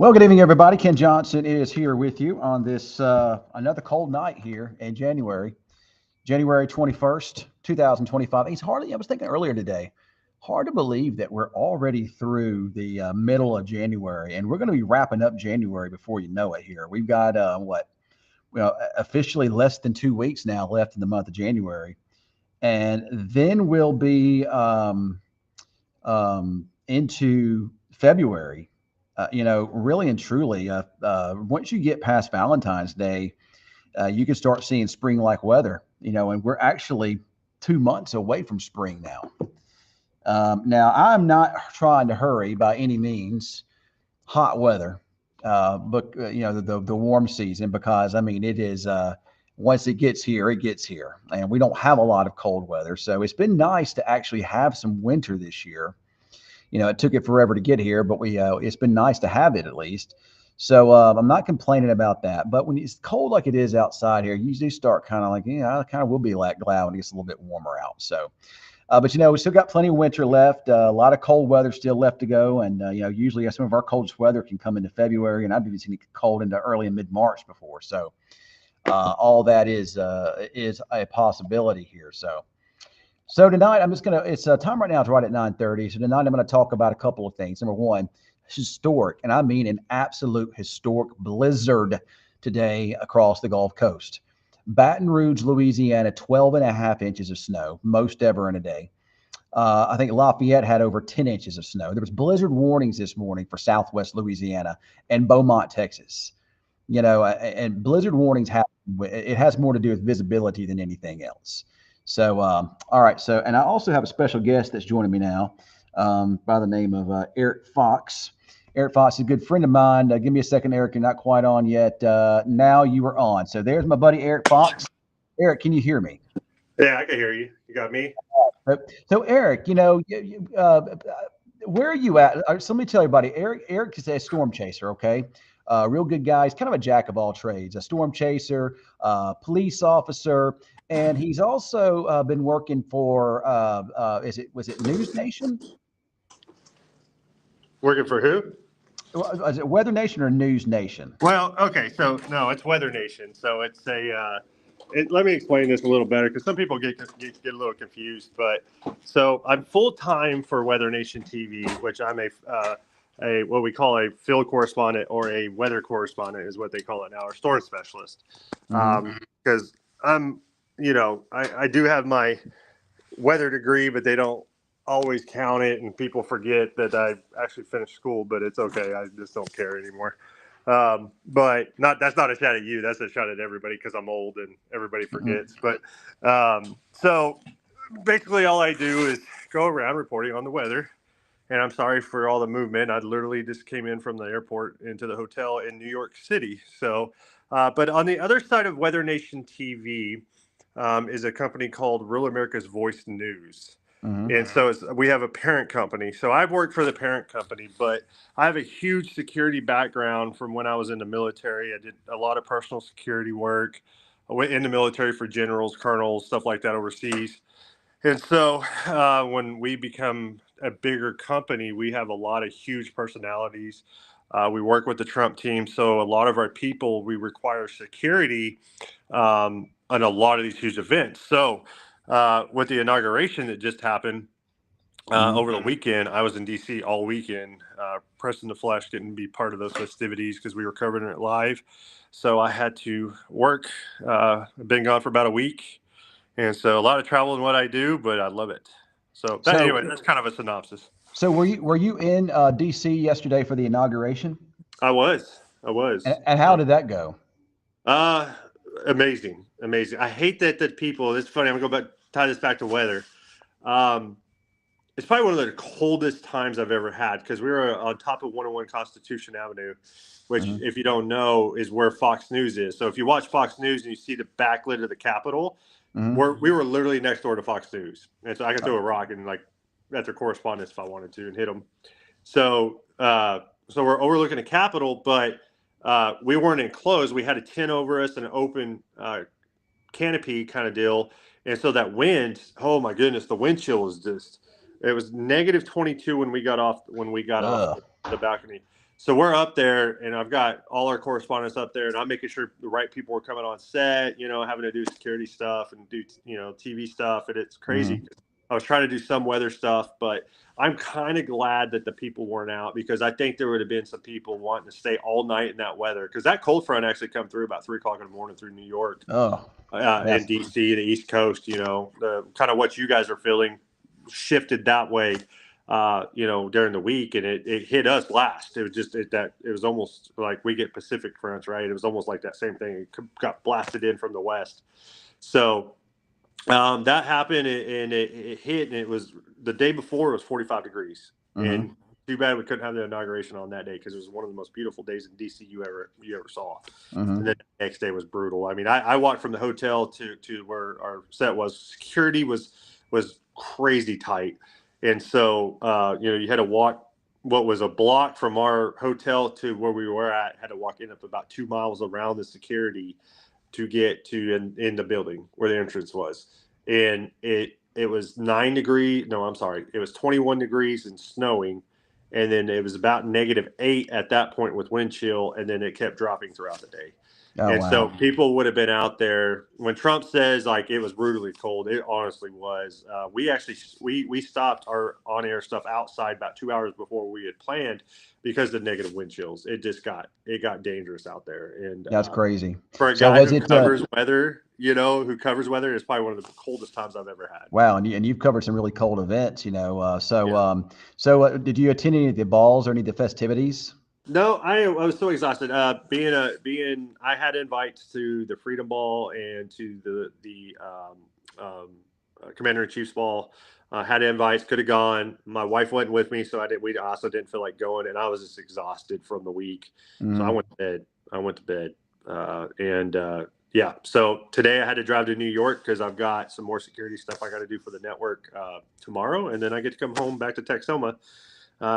Well, good evening, everybody. Ken Johnson is here with you on this another cold night here in January, January 21st, 2025. It's hardly, I was thinking earlier today, hard to believe that we're already through the middle of January and we're going to be wrapping up January before you know it here. We've got well, officially less than 2 weeks now left in the month of January. And then we'll be into February. Really and truly, once you get past Valentine's Day, you can start seeing spring-like weather. And we're actually 2 months away from spring now. Now, I'm not trying to hurry by any means. Hot weather, but the warm season, because I mean it is. Once it gets here, it gets here, and we don't have a lot of cold weather. So it's been nice to actually have some winter this year. It took it forever to get here, but it's been nice to have it at least. So I'm not complaining about that. But when it's cold like it is outside here, you do start kind of like, yeah, I kind of will be like glad when it gets a little bit warmer out. So, but we still got plenty of winter left. A lot of cold weather still left to go, and usually some of our coldest weather can come into February, and I've even seen it cold into early and mid March before. So all that is a possibility here. So tonight I'm just gonna. It's time right now. It's right at 9:30. So tonight I'm going to talk about a couple of things. Number one, historic, and I mean an absolute historic blizzard today across the Gulf Coast. Baton Rouge, Louisiana, 12 and a half inches of snow, most ever in a day. I think Lafayette had over 10 inches of snow. There was blizzard warnings this morning for Southwest Louisiana and Beaumont, Texas. And blizzard warnings have it has more to do with visibility than anything else. So, all right. So, and I also have a special guest that's joining me now by the name of Eric Fox. Eric Fox is a good friend of mine. Give me a second, Eric. You're not quite on yet. Now you are on. So there's my buddy, Eric Fox. Eric, can you hear me? Yeah, I can hear you. You got me? So Eric, where are you at? So let me tell everybody, Eric is a storm chaser, okay? Real good guy. He's kind of a jack of all trades, a storm chaser, police officer, and he's also been working for was it News Nation? Working for who? Is it Weather Nation or News Nation? Well, okay, so no, it's Weather Nation. So it's let me explain this a little better because some people get a little confused. But so I'm full time for Weather Nation TV, which I'm a what we call a field correspondent or a weather correspondent is what they call it now, or storm specialist. Because I'm, I do have my weather degree, but they don't always count it, and people forget that I actually finished school, but it's okay. I just don't care anymore. But that's not a shot at you. That's a shot at everybody because I'm old and everybody forgets. But so basically all I do is go around reporting on the weather. And I'm sorry for all the movement. I literally just came in from the airport into the hotel in New York City. So, but on the other side of Weather Nation TV is a company called Rural America's Voice News. And so we have a parent company. So I've worked for the parent company, but I have a huge security background from when I was in the military. I did a lot of personal security work. I went in the military for generals, colonels, stuff like that overseas. And so when we become a bigger company, we have a lot of huge personalities. We work with the Trump team. So a lot of our people, we require security on a lot of these huge events. So with the inauguration that just happened over the weekend, I was in D.C. all weekend. Preston the Flash didn't be part of those festivities because we were covering it live. So I had to work. I've been gone for about a week. And so a lot of travel in what I do, but I love it. So anyway, that's kind of a synopsis. So were you in D.C. yesterday for the inauguration? I was. And how did that go? Amazing. I hate that people. It's funny. I'm gonna go back, tie this back to weather. It's probably one of the coldest times I've ever had because we were on top of 101 Constitution Avenue, which, if you don't know, is where Fox News is. So if you watch Fox News and you see the backlit of the Capitol, we were literally next door to Fox News, and so I could throw a rock and at their correspondents if I wanted to and hit them. So we're overlooking the Capitol, but we weren't enclosed. We had a tent over us and an open canopy kind of deal, and so that wind, oh my goodness, the wind chill was just. It was negative 22 when we got off the balcony. So we're up there, and I've got all our correspondents up there, and I'm making sure the right people are coming on set, having to do security stuff and do, TV stuff. And it's crazy. Mhm. I was trying to do some weather stuff, but I'm kind of glad that the people weren't out, because I think there would have been some people wanting to stay all night in that weather, because that cold front actually come through about 3 o'clock in the morning through New York, Oh, in that's DC, the East Coast. The kind of what you guys are feeling shifted that way, during the week, and it hit us last. It was just that it was almost like we get Pacific fronts, right? It was almost like that same thing. It got blasted in from the west. So that happened, and it hit, and it was the day before. It was 45 degrees, hmm and too bad we couldn't have the inauguration on that day, because it was one of the most beautiful days in DC you ever saw. And hmm then the next day was brutal. I mean, I walked from the hotel to where our set was. Security was crazy tight, and so you had to walk what was a block from our hotel to where we were at. Had to walk in up about 2 miles around the security to get to in the building where the entrance was. And it was 9 degrees. No, I'm sorry. It was 21 degrees and snowing. And then it was about -8 at that point with wind chill. And then it kept dropping throughout the day. Oh, And so wow. people would have been out there when Trump says like it was brutally cold. It honestly was. We actually we stopped our on air stuff outside about 2 hours before we had planned, because of the negative wind chills. It got dangerous out there. And That's crazy. for a So guy was who it, covers weather, it's probably one of the coldest times I've ever had. wow, and you've covered some really cold events, Yeah. did you attend any of the balls or any of the festivities? No, I was so exhausted. I had invites to the Freedom Ball and to the Commander in Chief's Ball. Had invites, could have gone. My wife wasn't with me, so I did. We also didn't feel like going, and I was just exhausted from the week. So I Mhm. went to bed. And yeah. So today I had to drive to New York because I've got some more security stuff I got to do for the network tomorrow, and then I get to come home back to Texoma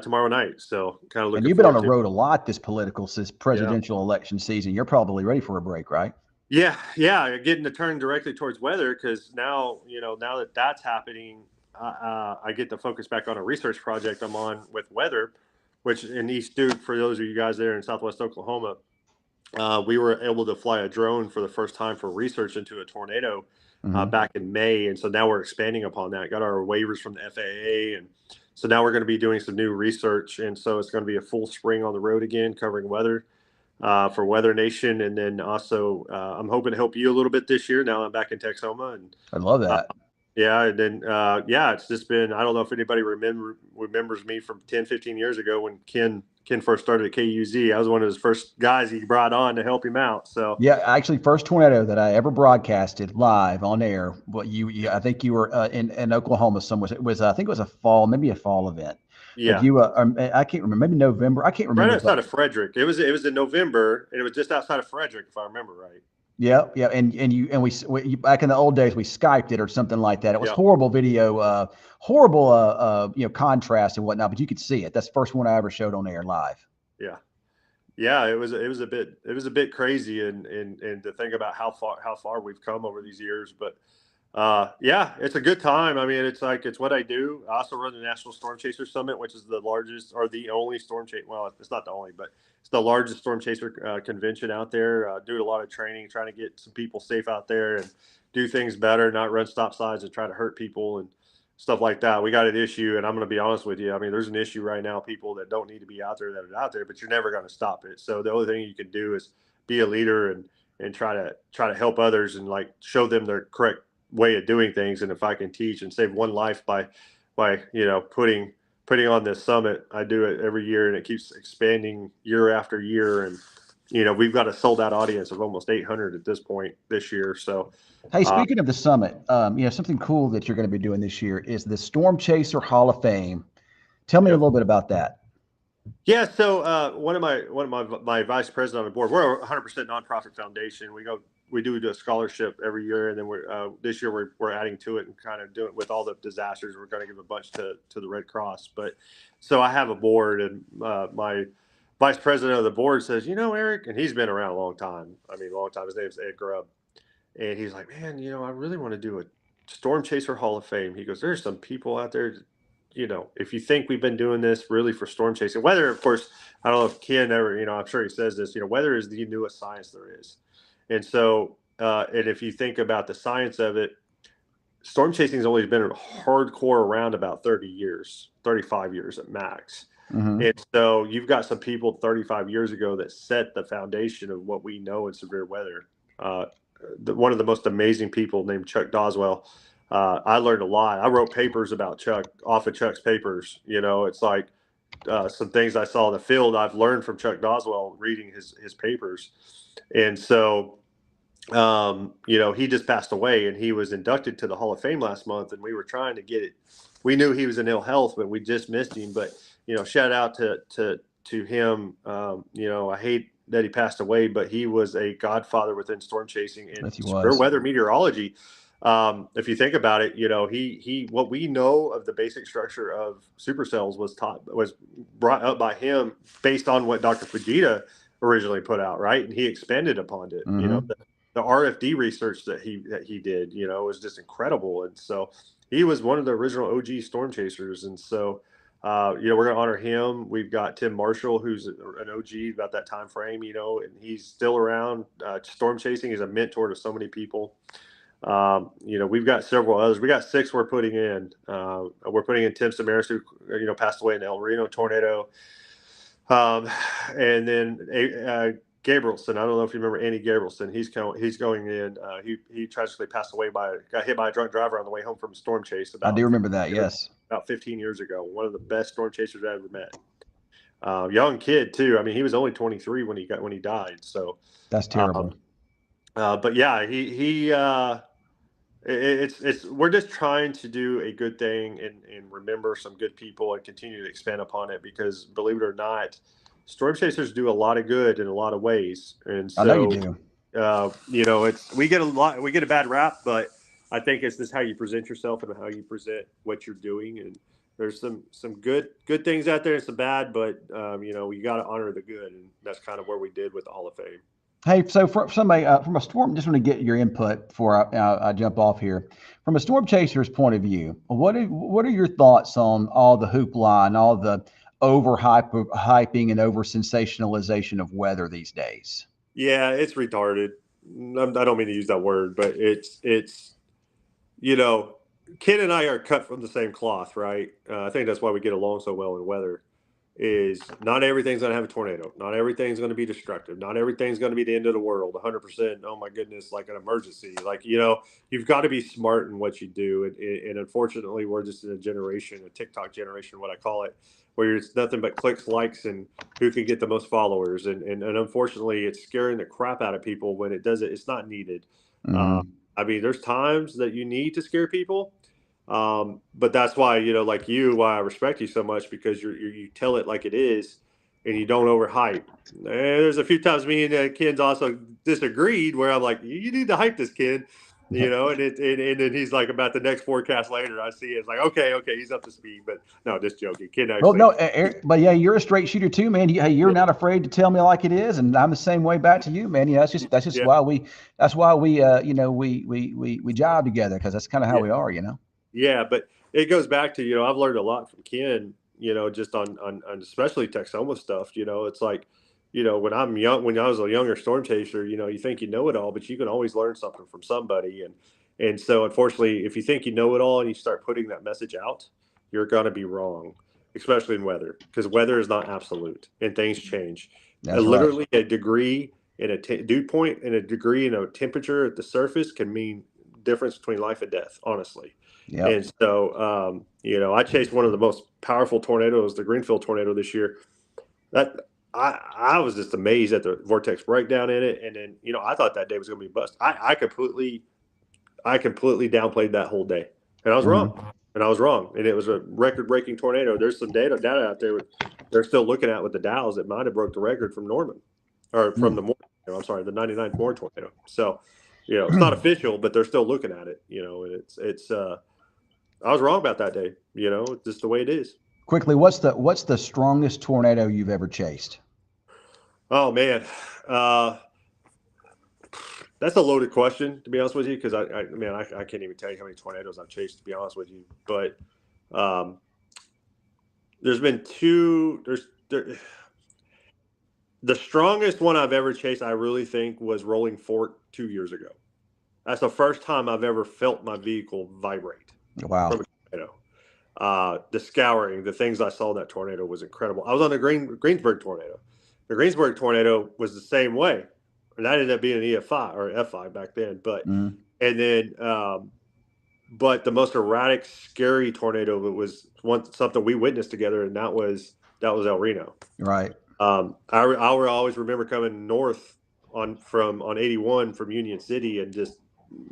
tomorrow night. So kind of And looking you've been on forward the to it. road a lot this Yeah. presidential election season. You're probably ready for a break, right? Yeah, yeah, getting to turn directly towards weather, because now now that that's happening, I get to focus back on a research project I'm on with weather, which in East Duke, for those of you guys there in Southwest Oklahoma, we were able to fly a drone for the first time for research into a tornado Mhm. back in May, and so now we're expanding upon that. Got our waivers from the FAA, and so now we're going to be doing some new research, and so it's going to be a full spring on the road again, covering weather for Weather Nation, and then also I'm hoping to help you a little bit this year. Now I'm back in Texoma, and I love uh, that. yeah, and then yeah, it's just been. I don't know if anybody remembers me from 10, 15 years ago when Ken first started at KUZ. I was one of his first guys he brought on to help him out. So Yeah, actually, first tornado that I ever broadcasted live on air. But I think you were in Oklahoma somewhere. It was, I think it was a fall, maybe a fall event. But yeah, I can't remember, maybe November. I can't right remember, but outside of Frederick. It was in November, and it was just outside of Frederick, if I remember right. yeah, yeah, and back in the old days we Skyped it or something like that. It was Yeah, horrible video, horrible, contrast and whatnot. But you could see it. That's the first one I ever showed on air live. yeah. Yeah, it was a bit crazy, and to think about how far we've come over these years. But yeah, it's a good time. I mean, it's what I do. I also run the National Storm Chaser Summit, which is the largest or the only storm chaser. Well, it's not the only, but it's the largest storm chaser convention out there. Do a lot of training, trying to get some people safe out there and do things better, not run stop signs and try to hurt people and stuff like that. We got an issue, and I'm going to be honest with you. I mean, there's an issue right now. People that don't need to be out there that are out there, but you're never going to stop it. So the only thing you can do is be a leader and try to help others and like show them their correct way of doing things. And if I can teach and save one life by putting on this summit, I do it every year, and it keeps expanding year after year. And we've got a sold out audience of almost 800 at this point this year. So Hey, uh, speaking of the summit, something cool that you're going to be doing this year is the Storm Chaser Hall of Fame. Tell me a yeah. little bit about that. Yeah, so one of my vice president on the board. We're a 100% nonprofit foundation. We do a scholarship every year, and then this year we're adding to it and kind of doing with all the disasters. We're going to give a bunch to the Red Cross. But so I have a board, and my vice president of the board says, Eric, and he's been around a long time. I mean, a long time. His name's Ed Grubb, and he's like, man, I really want to do a Storm Chaser Hall of Fame. He goes, there's some people out there if you think we've been doing this really for storm chasing, weather, of course, I don't know if Ken ever, I'm sure he says this, weather is the newest science there is. And so, and if you think about the science of it, storm chasing has always been hardcore around about 30 years, 35 years at max. Mm-hmm. And so you've got some people 35 years ago that set the foundation of what we know in severe weather. One of the most amazing people named Chuck Doswell. I learned a lot. I wrote papers about Chuck off of Chuck's papers. It's like some things I saw in the field I've learned from Chuck Doswell reading his papers. And so, he just passed away, and he was inducted to the Hall of Fame last month, and we were trying to get it. We knew he was in ill health, but we just missed him. But, shout out to him. I hate that he passed away, but he was a godfather within storm chasing and severe weather meteorology. If you think about it, he what we know of the basic structure of supercells was brought up by him based on what Dr. Fujita originally put out, right? And he expanded upon it. Mm-hmm. The RFD research that he did, was just incredible. And so he was one of the original OG storm chasers. And so we're going to honor him. We've got Tim Marshall, who's an OG about that time frame, and he's still around storm chasing. He's a mentor to so many people. We've got several others. We got 6 we're putting in. We're putting in Tim Samaras, who passed away in the El Reno tornado. And then Gabrielson. I don't know if you remember Andy Gabrielson. He's going in. He tragically passed away got hit by a drunk driver on the way home from a storm chase. I do remember that. Yes, about 15 years ago. One of the best storm chasers I ever met. Young kid too. I mean, he was only 23 when he died. So that's terrible. But yeah, we're just trying to do a good thing and remember some good people and continue to expand upon it, because believe it or not, storm chasers do a lot of good in a lot of ways. And so, I know you do. we get a bad rap, but I think it's just how you present yourself and how you present what you're doing. And there's some good things out there and some bad, but you got to honor the good. And that's kind of where we did with the Hall of Fame. Hey, so from somebody from a storm, just want to get your input before I jump off here. From a storm chaser's point of view, what are your thoughts on all the hoopla and all the hyping and over sensationalization of weather these days? Yeah, it's retarded. I don't mean to use that word, but it's Ken and I are cut from the same cloth, right? I think that's why we get along so well in weather. Is not everything's going to have a tornado. Not everything's going to be destructive. Not everything's going to be the end of the world. 100%. Oh my goodness, like an emergency. Like, you've got to be smart in what you do. And unfortunately, we're just in a TikTok generation, what I call it, where it's nothing but clicks, likes, and who can get the most followers. And unfortunately, it's scaring the crap out of people when it's not needed. Mm-hmm. I mean, there's times that you need to scare people. But that's why, why I respect you so much, because you tell it like it is and you don't overhype. And there's a few times me and Ken's also disagreed where I'm like, you need to hype this kid, and then he's like, about the next forecast later, I see it's like, okay, he's up to speed, but no, just joking. Ken actually, well, no, but yeah, you're a straight shooter too, man. You're not afraid to tell me like it is, and I'm the same way back to you, man. That's just why we we jive together, because that's kind of how we are, Yeah, but it goes back to, I've learned a lot from Ken, just on especially Texoma stuff. It's like, when I was a younger storm chaser, you think you know it all, but you can always learn something from somebody. And so unfortunately, if you think you know it all and you start putting that message out, you're going to be wrong, especially in weather, because weather is not absolute and things change. That's literally right. a degree in a dew point and a degree in a temperature at the surface can mean difference between life and death, honestly. Yep. And so, I chased one of the most powerful tornadoes, the Greenfield tornado this year. That I was just amazed at the vortex breakdown in it. And then, I thought that day was going to be bust. I completely downplayed that whole day, and I was wrong. And it was a record-breaking tornado. There's some data out there they're still looking at with the Dows that might have broke the record from Norman, or from the the 99th Moore tornado. So, it's not official, but they're still looking at it. And it's I was wrong about that day. It's just the way it is. Quickly, what's the strongest tornado you've ever chased? Oh man, that's a loaded question, to be honest with you, because I can't even tell you how many tornadoes I've chased, to be honest with you. But There's been two. The strongest one I've ever chased, I really think, was Rolling Fork 2 years ago. That's the first time I've ever felt my vehicle vibrate Wow. from a tornado. The scouring, the things I saw in that tornado was incredible. I was on the Greensburg tornado. The Greensburg tornado was the same way, and that ended up being an EF5 or F5 back then. But Mm. and then, but the most erratic, scary tornado was something we witnessed together, and that was El Reno. Right. I will always remember coming north on 81 from Union City, and just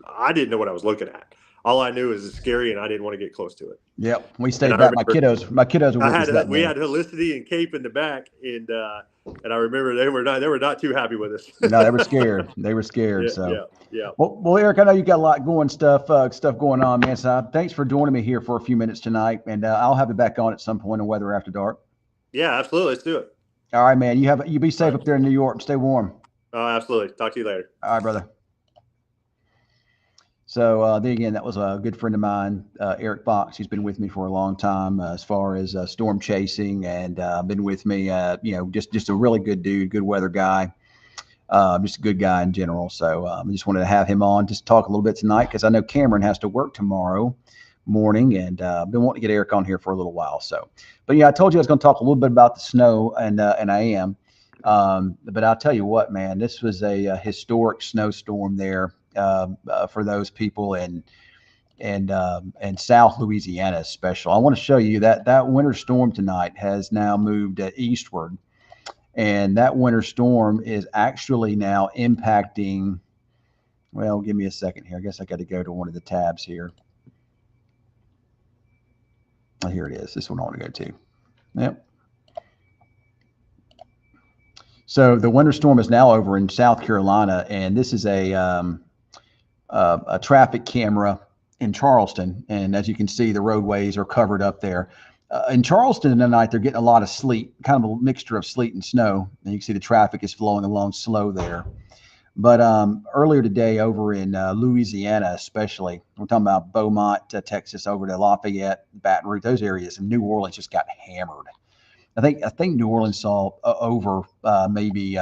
I didn't know what I was looking at. All I knew is it's scary, and I didn't want to get close to it. Yep. We stayed back. My kiddos were with us. We had Helicity and Cape in the back, and I remember they were not too happy with us. No, they were scared. They were scared. Yeah, so yeah. Well, Eric, I know you got a lot stuff going on, man. So thanks for joining me here for a few minutes tonight, and I'll have it back on at some point on Weather After Dark. Yeah, absolutely. Let's do it. All right, man. You be safe up there in New York and stay warm. Oh, absolutely. Talk to you later. All right, brother. So then again, that was a good friend of mine, Eric Fox. He's been with me for a long time as far as storm chasing, and been with me. Just a really good dude, good weather guy, just a good guy in general. So I just wanted to have him on, just talk a little bit tonight, because I know Cameron has to work tomorrow morning, and been wanting to get Eric on here for a little while. So, but yeah, I told you I was going to talk a little bit about the snow, and I am. But I'll tell you what, man, this was a historic snowstorm there. For those people in South Louisiana, especially. I want to show you that winter storm tonight has now moved eastward, and that winter storm is actually now impacting. Well, give me a second here. I guess I got to go to one of the tabs here. Oh, here it is. This one I want to go to. Yep. So the winter storm is now over in South Carolina, and this is a traffic camera in Charleston. And as you can see, the roadways are covered up there. In Charleston tonight, they're getting a lot of sleet, kind of a mixture of sleet and snow. And you can see the traffic is flowing along slow there. But earlier today over in Louisiana, especially, we're talking about Beaumont, Texas, over to Lafayette, Baton Rouge, those areas, and New Orleans just got hammered. I think New Orleans saw over maybe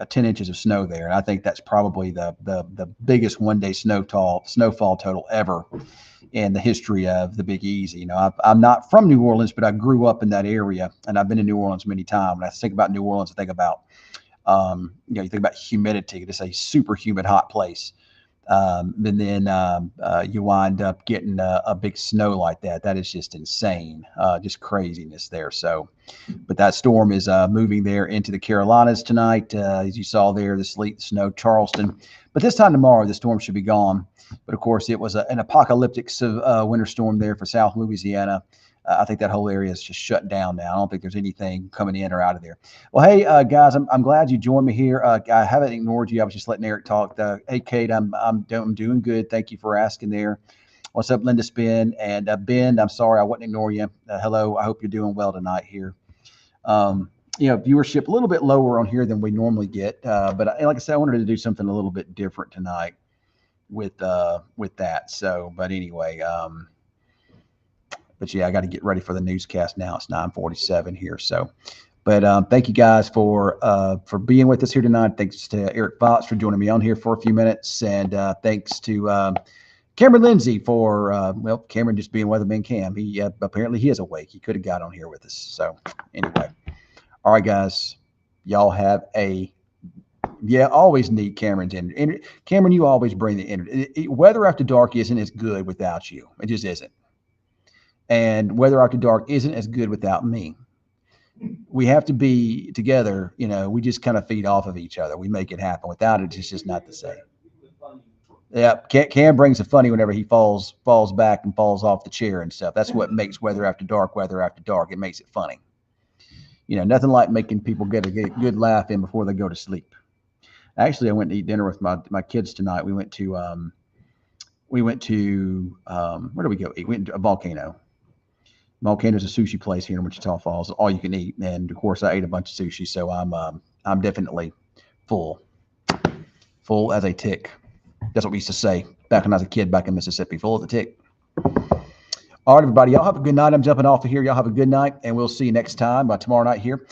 10 inches of snow there, and I think that's probably the biggest one-day snowfall total ever in the history of the Big Easy. You know, I'm not from New Orleans, but I grew up in that area, and I've been in New Orleans many times. When I think about New Orleans, I think about you think about humidity. It's a super humid, hot place. And then you wind up getting a big snow like that. That is just insane, just craziness there. So, but that storm is moving there into the Carolinas tonight, as you saw there, the sleet, the snow, Charleston. But this time tomorrow, the storm should be gone. But of course, it was an apocalyptic winter storm there for South Louisiana. I think that whole area is just shut down now. I don't think there's anything coming in or out of there. Well, hey, guys, I'm glad you joined me here. I haven't ignored you. I was just letting Eric talk. Hey, Kate, I'm doing good. Thank you for asking there. What's up, Linda Spin? And Ben, I'm sorry I wasn't ignoring you. Hello, I hope you're doing well tonight here. Viewership a little bit lower on here than we normally get. But like I said, I wanted to do something a little bit different tonight with that. So, but anyway, but yeah, I got to get ready for the newscast now. It's 9:47 here. So, but thank you guys for being with us here tonight. Thanks to Eric Fox for joining me on here for a few minutes, and thanks to Cameron Lindsay for Cameron just being Weatherman Cam. He apparently he is awake. He could have got on here with us. So anyway, all right, guys, y'all have always need Cameron's energy. Cameron, you always bring the energy. Weather After Dark isn't as good without you. It just isn't. And Weather After Dark isn't as good without me. We have to be together. You know, we just kind of feed off of each other. We make it happen. Without it, it's just not the same. Yeah, Cam brings the funny whenever he falls back and falls off the chair and stuff. That's what makes Weather After Dark. It makes it funny. You know, nothing like making people get a good laugh in before they go to sleep. Actually, I went to eat dinner with my kids tonight. We went to where did we go eat? We went to a Volcano. Volcano's a sushi place here in Wichita Falls, all you can eat. And of course, I ate a bunch of sushi, so I'm definitely full as a tick. That's what we used to say back when I was a kid back in Mississippi, full as a tick. All right, everybody. Y'all have a good night. I'm jumping off of here. Y'all have a good night, and we'll see you next time tomorrow night here